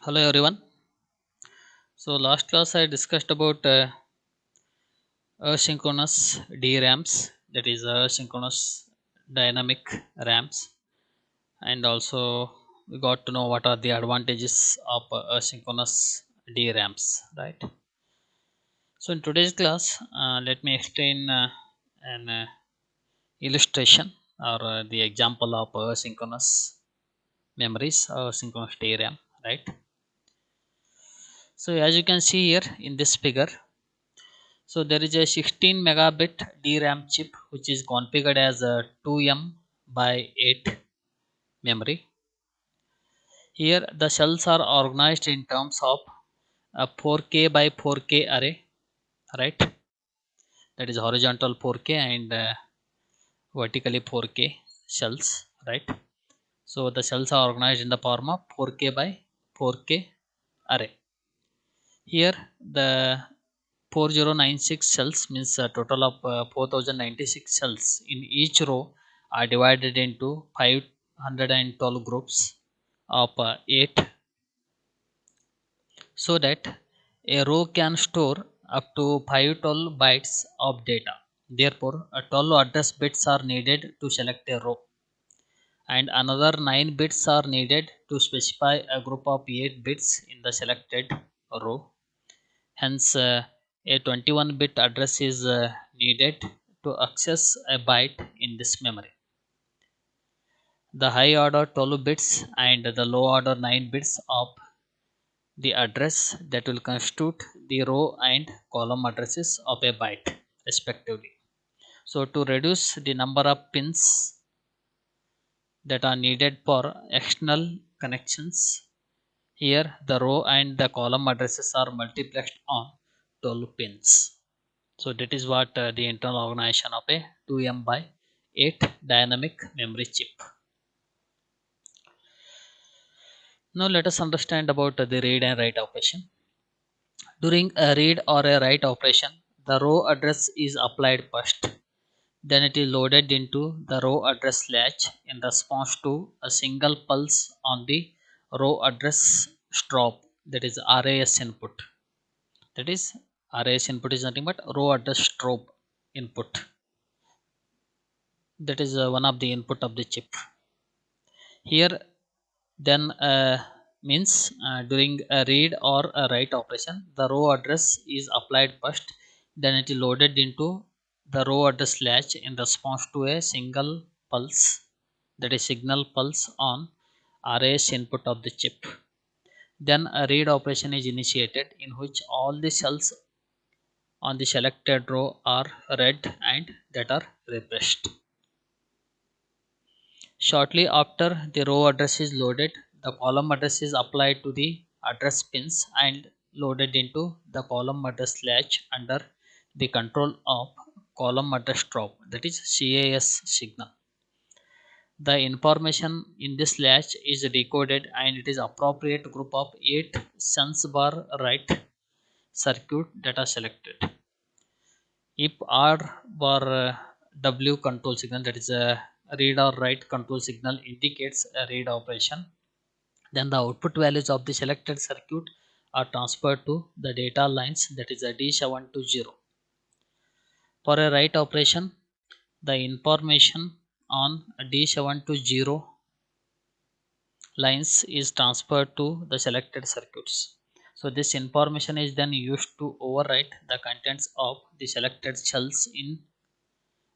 Hello everyone. So last class I discussed about asynchronous DRAMs, that is asynchronous dynamic RAMs, and also we got to know what are the advantages of asynchronous DRAMs, right? So in today's class, let me explain an illustration or the example of asynchronous memories, asynchronous DRAM, right? So as you can see here in this figure, so there is a 16 megabit DRAM chip which is configured as a 2M by 8 memory. Here the cells are organized in terms of a 4K by 4K array, right? That is horizontal 4K and vertically 4K cells, right? So the cells are organized in the form of 4K by 4K array. Here the 4096 cells means a total of 4096 cells in each row are divided into 512 groups of 8, so that a row can store up to 512 bytes of data. Therefore, 12 address bits are needed to select a row, and another 9 bits are needed to specify a group of 8 bits in the selected row. Hence, a 21-bit address is needed to access a byte in this memory. The high order 12 bits and the low order 9 bits of the address that will constitute the row and column addresses of a byte respectively. So to reduce the number of pins that are needed for external connections, here the row and the column addresses are multiplexed on 12 pins. So that is what the internal organization of a 2M by 8 dynamic memory chip. Now let us understand about the read and write operation. During a read or a write operation, the row address is applied first. Then it is loaded into the row address latch in response to a single pulse on the row address strop, that is RAS input. That is RAS input is nothing but row address strop input. That is one of the input of the chip. Here then means during a read or a write operation, the row address is applied first, then it is loaded into the row address latch in response to a single pulse, that is signal pulse on RAS input of the chip. Then a read operation is initiated in which all the cells on the selected row are read and that are refreshed. Shortly after the row address is loaded, the column address is applied to the address pins and loaded into the column address latch under the control of column address drop, that is CAS signal. The information in this latch is decoded and it is appropriate group of 8 sense bar write circuit that are selected. If R bar W control signal, that is a read or write control signal, indicates a read operation, then the output values of the selected circuit are transferred to the data lines, that is a D720. For a write operation, the information on D720 lines is transferred to the selected circuits. So this information is then used to overwrite the contents of the selected cells in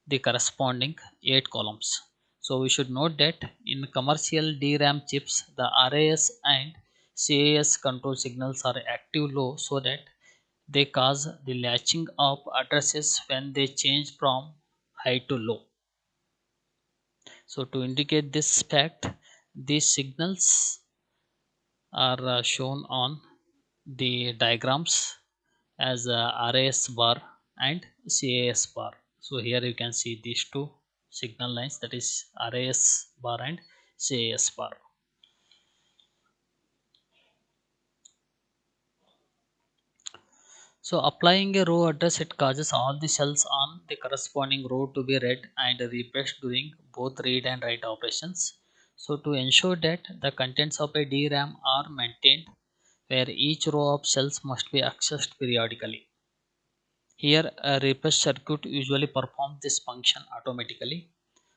the corresponding 8 columns. So we should note that in commercial DRAM chips, the RAS and CAS control signals are active low, so that they cause the latching of addresses when they change from high to low. So to indicate this fact, these signals are shown on the diagrams as RAS bar and CAS bar. So here you can see these two signal lines, that is RAS bar and CAS bar. So applying a row address, it causes all the cells on the corresponding row to be read and refreshed during both read and write operations. So to ensure that the contents of a DRAM are maintained, where each row of cells must be accessed periodically. Here, a refresh circuit usually performs this function automatically,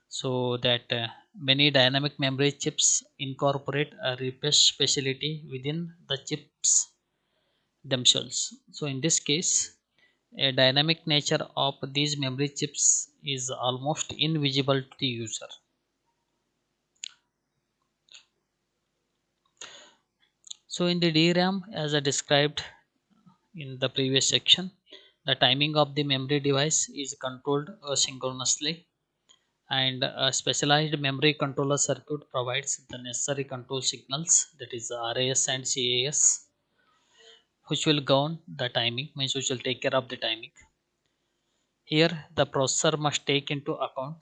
so that many dynamic memory chips incorporate a refresh facility within the chips themselves. So, in this case, a dynamic nature of these memory chips is almost invisible to the user. So, in the DRAM, as I described in the previous section, the timing of the memory device is controlled asynchronously, and a specialized memory controller circuit provides the necessary control signals, that is RAS and CAS, which will govern the timing, means which will take care of the timing. Here the processor must take into account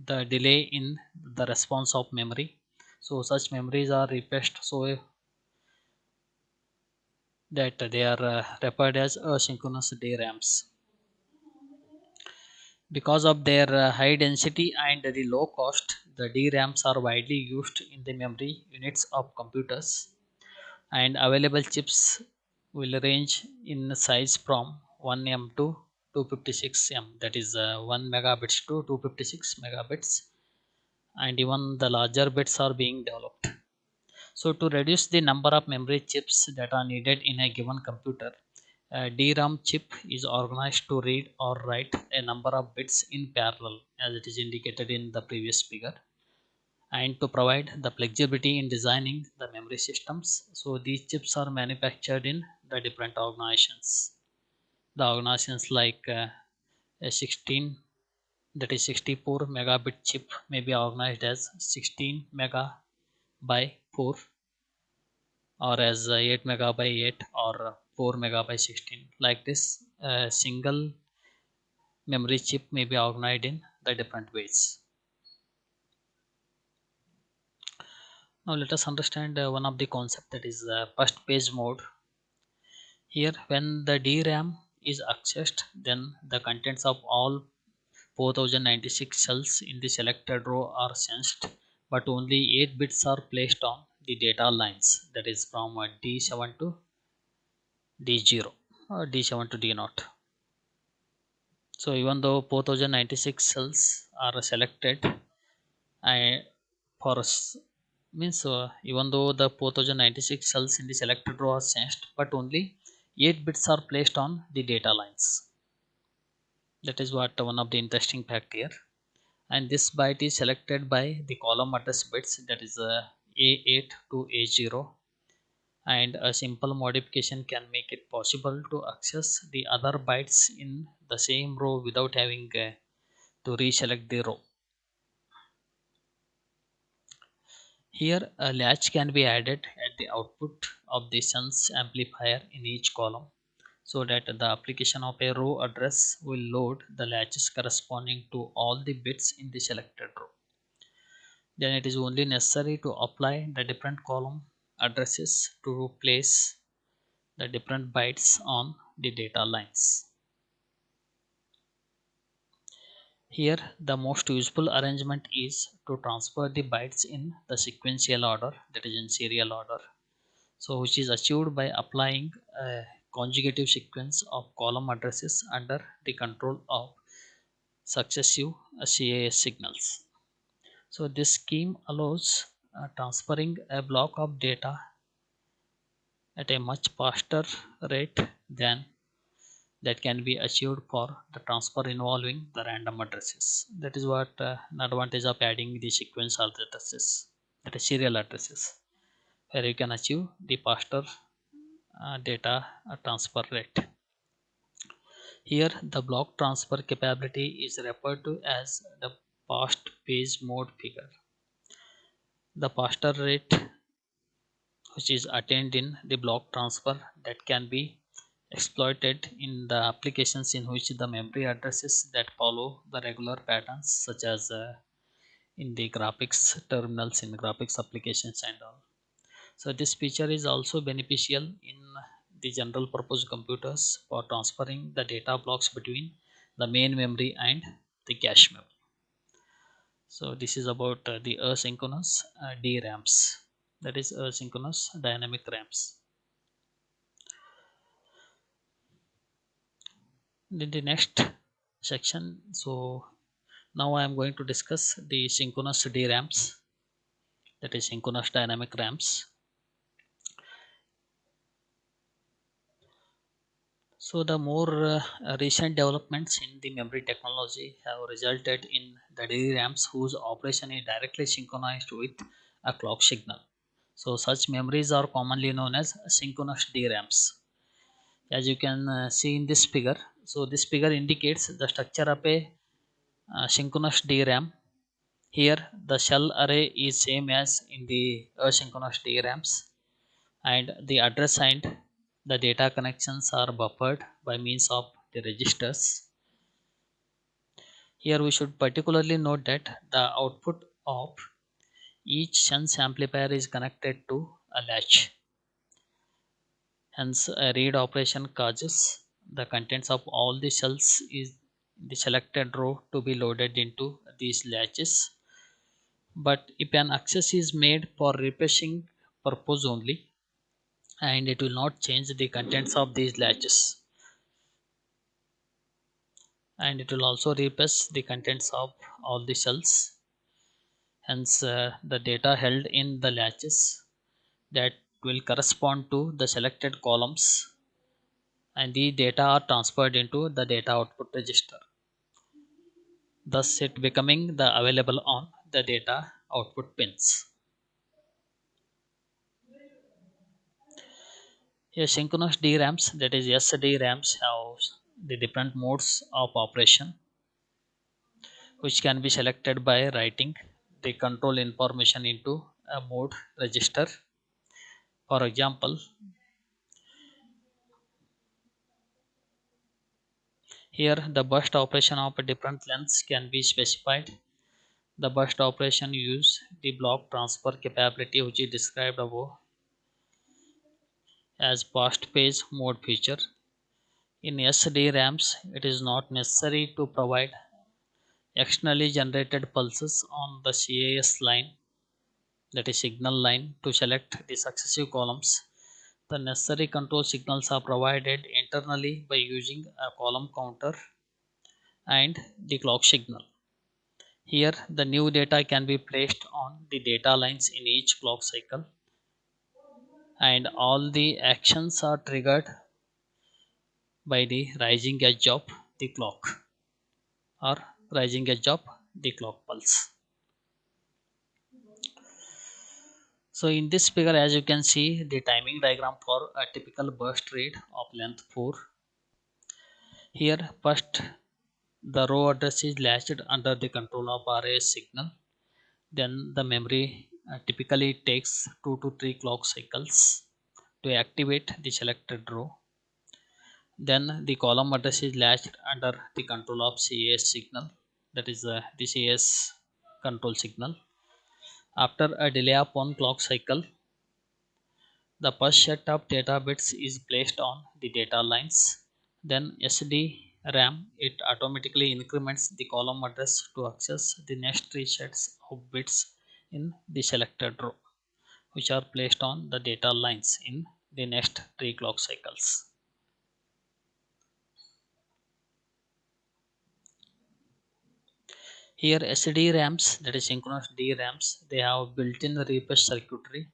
the delay in the response of memory. So such memories are refreshed so that they are referred as asynchronous DRAMs. Because of their high density and the low cost, the DRAMs are widely used in the memory units of computers, and available chips will range in size from 1M to 256M, that is 1 megabits to 256 megabits, and even the larger bits are being developed. So to reduce the number of memory chips that are needed in a given computer, a DRAM chip is organized to read or write a number of bits in parallel, as it is indicated in the previous figure, and to provide the flexibility in designing the memory systems. So these chips are manufactured in the different organizations. The organizations like a 16, that is 64 megabit chip, may be organized as 16 mega by 4, or as 8 mega by 8, or 4 mega by 16. Like this, a single memory chip may be organized in the different ways. Now let us understand one of the concept, that is first page mode. Here, when the DRAM is accessed, then the contents of all 4096 cells in the selected row are sensed, but only 8 bits are placed on the data lines, that is from D7 to D0 or D7 to D0. So even though 4096 cells are selected, I for means even though the 4096 cells in the selected row are sensed, but only 8 bits are placed on the data lines. That is what one of the interesting fact here. And this byte is selected by the column address bits, that is A8 to A0, and a simple modification can make it possible to access the other bytes in the same row without having to reselect the row. Here a latch can be added at the output of the sense amplifier in each column, so that the application of a row address will load the latches corresponding to all the bits in the selected row. Then it is only necessary to apply the different column addresses to place the different bytes on the data lines. Here the most useful arrangement is to transfer the bytes in the sequential order, that is in serial order, so which is achieved by applying a conjugative sequence of column addresses under the control of successive CAS signals. So this scheme allows transferring a block of data at a much faster rate than that can be achieved for the transfer involving the random addresses. That is what an advantage of adding the sequence addresses, that is serial addresses, where you can achieve the faster data transfer rate. Here the block transfer capability is referred to as the fast page mode figure. The faster rate which is attained in the block transfer that can be exploited in the applications in which the memory addresses that follow the regular patterns, such as in the graphics terminals, in graphics applications and all. So this feature is also beneficial in the general purpose computers for transferring the data blocks between the main memory and the cache memory. So this is about the asynchronous DRAMs, that is asynchronous dynamic RAMs. In the next section, so now I am going to discuss the synchronous DRAMs, that is synchronous dynamic RAMs. So the more recent developments in the memory technology have resulted in the DRAMs whose operation is directly synchronized with a clock signal. So such memories are commonly known as synchronous DRAMs. As you can see in this figure, so this figure indicates the structure of a synchronous DRAM. Here the shell array is same as in the asynchronous DRAMs, and the address and the data connections are buffered by means of the registers. Here we should particularly note that the output of each shunt amplifier is connected to a latch. Hence, a read operation causes the contents of all the cells in the selected row to be loaded into these latches. But if an access is made for refreshing purpose only, and it will not change the contents of these latches, and it will also replace the contents of all the cells. Hence, the data held in the latches that will correspond to the selected columns, and the data are transferred into the data output register, thus it becoming the available on the data output pins. Here synchronous DRAMs, that is SDRAMs, have the different modes of operation which can be selected by writing the control information into a mode register. For example, here the burst operation of different lengths can be specified. The burst operation use the block transfer capability which is described above as fast phase mode feature. In SDRAMs, it is not necessary to provide externally generated pulses on the CAS line, that is signal line, to select the successive columns. The necessary control signals are provided internally by using a column counter and the clock signal. Here, the new data can be placed on the data lines in each clock cycle, and all the actions are triggered by the rising edge of the clock or rising edge of the clock pulse. So in this figure, as you can see, the timing diagram for a typical burst read of length 4. Here first the row address is latched under the control of RAS signal. Then the memory typically takes 2 to 3 clock cycles to activate the selected row. Then the column address is latched under the control of CAS signal, that is the CAS control signal. After a delay of 1 clock cycle, the first set of data bits is placed on the data lines. Then SDRAM, it automatically increments the column address to access the next 3 sets of bits in the selected row, which are placed on the data lines in the next 3 clock cycles. Here SDRAMs, that is synchronous DRAMs, they have built-in refresh circuitry.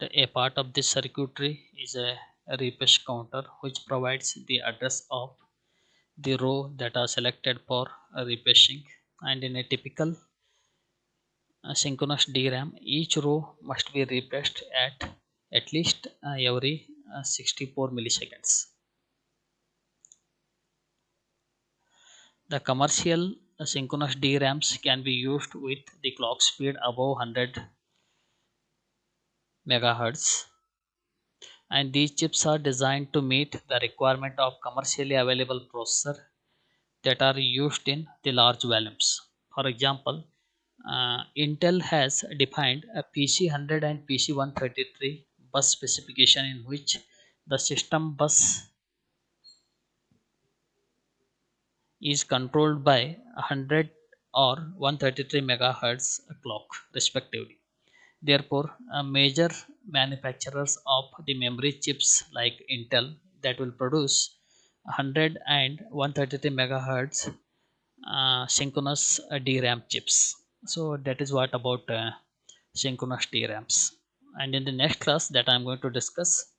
A part of this circuitry is a refresh counter which provides the address of the row that are selected for refreshing. And in a typical synchronous DRAM, each row must be refreshed at least every 64 milliseconds. The commercial synchronous DRAMs can be used with the clock speed above 100 megahertz, and these chips are designed to meet the requirement of commercially available processor that are used in the large volumes. For example, Intel has defined a PC100 and PC133 bus specification in which the system bus is controlled by 100 or 133 megahertz clock respectively. Therefore, major manufacturers of the memory chips like Intel that will produce 100 and 133 megahertz synchronous DRAM chips. So that is what about synchronous DRAMs. And in the next class that I'm going to discuss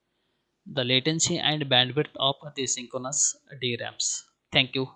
the latency and bandwidth of the synchronous DRAMs. Thank you.